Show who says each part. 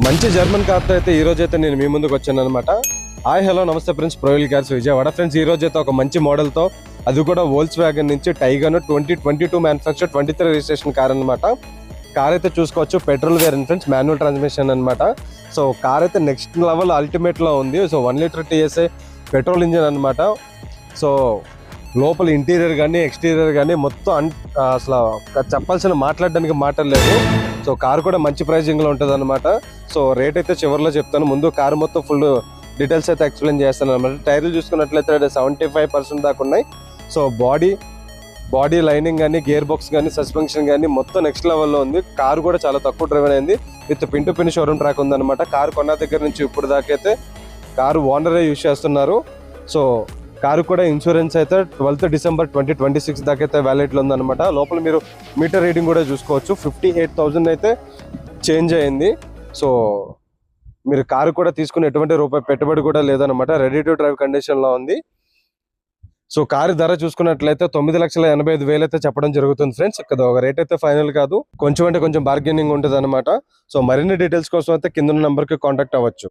Speaker 1: మంచి జర్మన్ కార్తో అయితే ఈ రోజు అయితే నేను మీ ముందుకు వచ్చాను అనమాట. హాయ్ హలో నమస్తే ఫ్రెండ్స్, ప్రోయిల్ కార్స్ విజయవాడ. ఫ్రెండ్స్ ఈ రోజు అయితే ఒక మంచి మోడల్తో, అది కూడా వోల్క్స్ వ్యాగన్ నుంచి టైగన్ 2022 మ్యానుఫ్యాక్చర్ 23 రిజిస్ట్రేషన్ కార్ అనమాట. కార్ అయితే చూసుకోవచ్చు, petrol variant friends, manual transmission అనమాట. సో కార్ అయితే నెక్స్ట్ లెవెల్ అల్టిమేట్ లో ఉంది. So 1 litre TSI petrol engine అనమాట. సో లోపల ఇంటీరియర్ కానీ ఎక్స్టీరియర్ కానీ మొత్తం అసలు చెప్పాల్సిన మాట్లాడడానికి మాటలు లేదు. సో కార్ కూడా మంచి ప్రైజింగ్లో ఉంటుంది అనమాట. సో రేట్ అయితే చివరిలో చెప్తాను. ముందు కార్ మొత్తం ఫుల్ డీటెయిల్స్ అయితే ఎక్స్ప్లెయిన్ చేస్తాను అనమాట. టైర్లు చూసుకున్నట్లయితే 75% దాకా ఉన్నాయి. సో బాడీ లైనింగ్ కానీ, గేర్ బాక్స్ కానీ, సస్పెన్షన్ కానీ మొత్తం నెక్స్ట్ లెవెల్లో ఉంది. కార్ కూడా చాలా తక్కువ డ్రైవెన్ అయింది. With pin to pin showroom track ఉందన్నమాట. కార్ కొన్న దగ్గర నుంచి ఇప్పుడు దాకైతే కారు ఓనరే యూజ్ చేస్తున్నారు. సో కారు కూడా ఇన్సూరెన్స్ అయితే 12th డిసెంబర్ 2026 దాకా అయితే వ్యాలిడ్లో ఉందన్నమాట. లోపల మీరు మీటర్ రీడింగ్ కూడా చూసుకోవచ్చు. 58,000 అయితే చేంజ్ అయింది. సో మీరు కారు కూడా తీసుకుని ఎటువంటి రూపాయి పెట్టుబడి కూడా లేదనమాట. రెడీ టు డ్రైవ్ కండిషన్లో ఉంది. సో కారు ధర చూసుకున్నట్లయితే 9,85,000 అయితే చెప్పడం జరుగుతుంది ఫ్రెండ్స్. ఇక్కడ ఒక రేట్ అయితే ఫైనల్ కాదు, కొంచెం అంటే కొంచెం బార్గెనింగ్ ఉంటుంది అనమాట. సో మరిన్ని డీటెయిల్స్ కోసం అయితే కింద నెంబర్కి కాంటాక్ట్ అవ్వచ్చు.